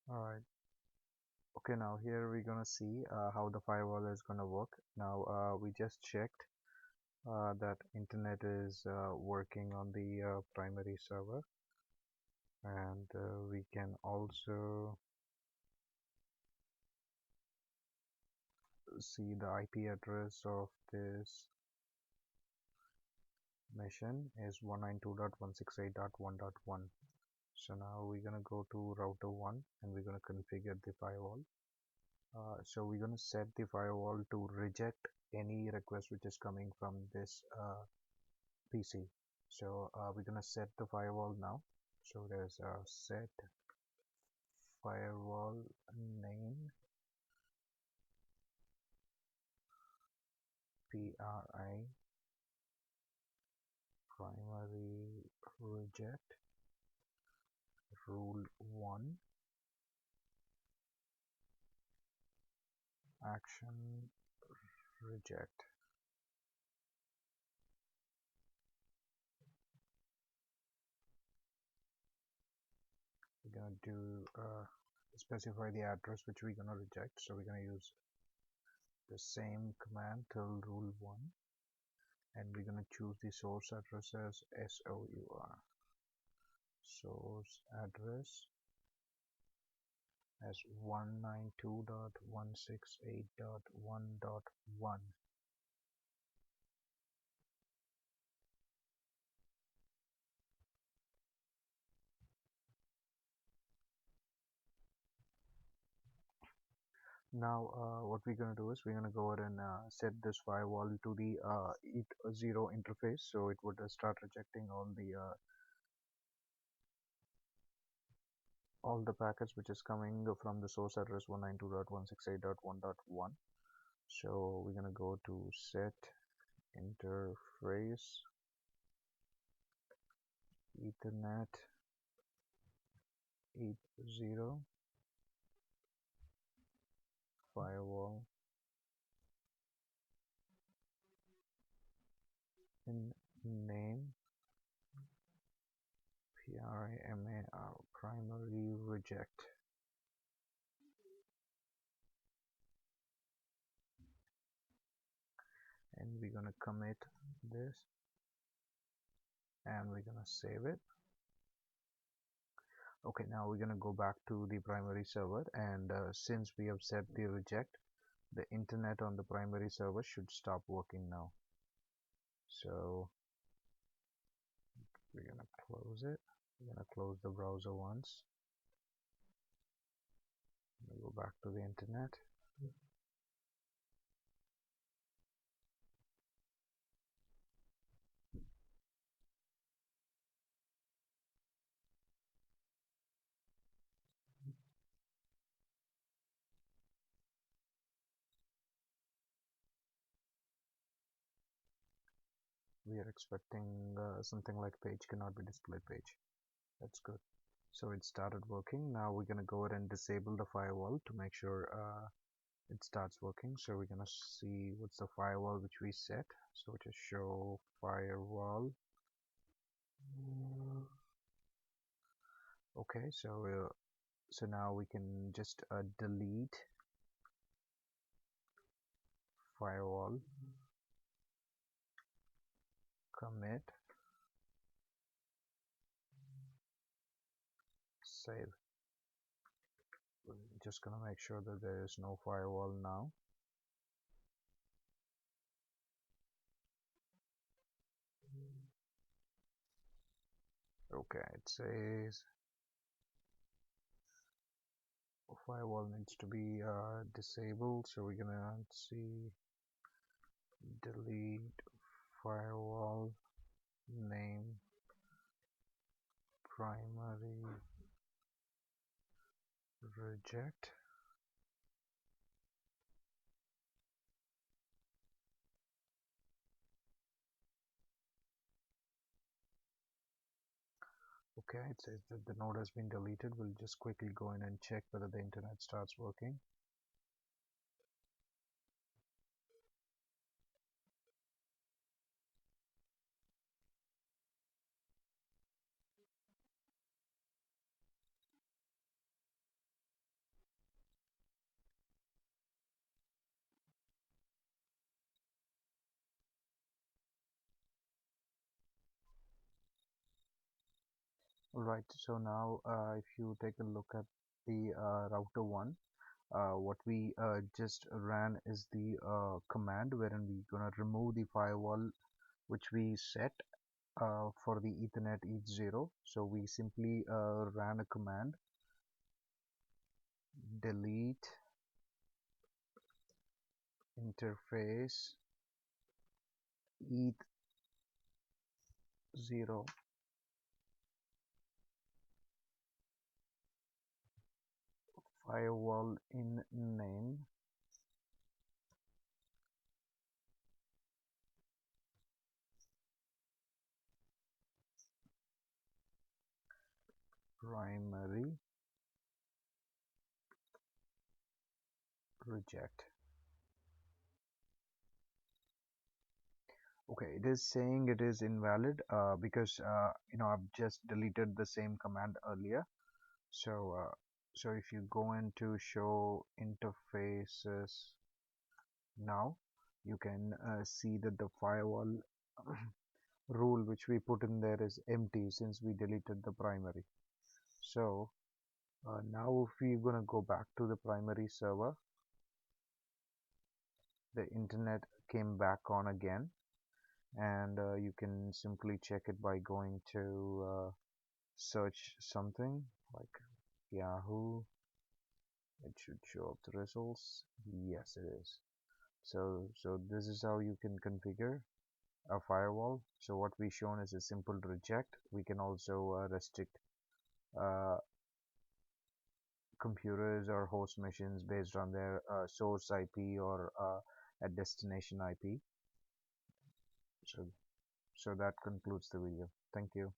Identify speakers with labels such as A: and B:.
A: Alright, okay, now here we're gonna see how the firewall is gonna work. Now we just checked that internet is working on the primary server, and we can also see the IP address of this machine is 192.168.1.1. So now we're gonna go to router 1 and we're gonna configure the firewall. So we're going to set the firewall to reject any request which is coming from this PC. So we're going to set the firewall now. So there's a set firewall name PRI primary reject rule 1 action reject. We're going to do specify the address which we're going to reject. So we're going to use the same command till rule 1, and we're going to choose the source address as SOUR. Source address as 192.168.1.1. Now what we're going to do is we're going to go ahead and set this firewall to the ETH0 interface, so it would start rejecting all the packets which is coming from the source address 192.168.1.1. So we're going to go to set interface Ethernet 80 firewall in name PRIMAR primary reject, and we're gonna commit this and we're gonna save it. Okay, now we're gonna go back to the primary server, and since we have set the reject, the internet on the primary server should stop working now. So we're gonna close it. We're gonna close the browser once. Go back to the internet. We are expecting something like page cannot be displayed page. That's good. So it started working. Now we're gonna go ahead and disable the firewall to make sure it starts working. So we're gonna see what's the firewall which we set. So just show firewall. Okay, so now we can just delete firewall, commit, save. We're just gonna make sure that there is no firewall now. Okay, it says firewall needs to be disabled, so we're gonna see delete firewall name primary reject. Okay, it says that the node has been deleted. We'll just quickly go in and check whether the internet starts working. Right. So now, if you take a look at the router one, what we just ran is the command wherein we gonna remove the firewall which we set for the Ethernet H0. So we simply ran a command delete interface ETH0 firewall in name primary reject. Okay, it is saying it is invalid because I've just deleted the same command earlier. So if you go into show interfaces now, you can see that the firewall rule which we put in there is empty since we deleted the primary. So now if we're gonna go back to the primary server, the internet came back on again, and you can simply check it by going to search something like Yahoo. It should show up the results. Yes, it is. So this is how you can configure a firewall. So what we shown is a simple reject. We can also restrict uh, computers or host machines based on their source IP or a destination IP. So so that concludes the video. Thank you.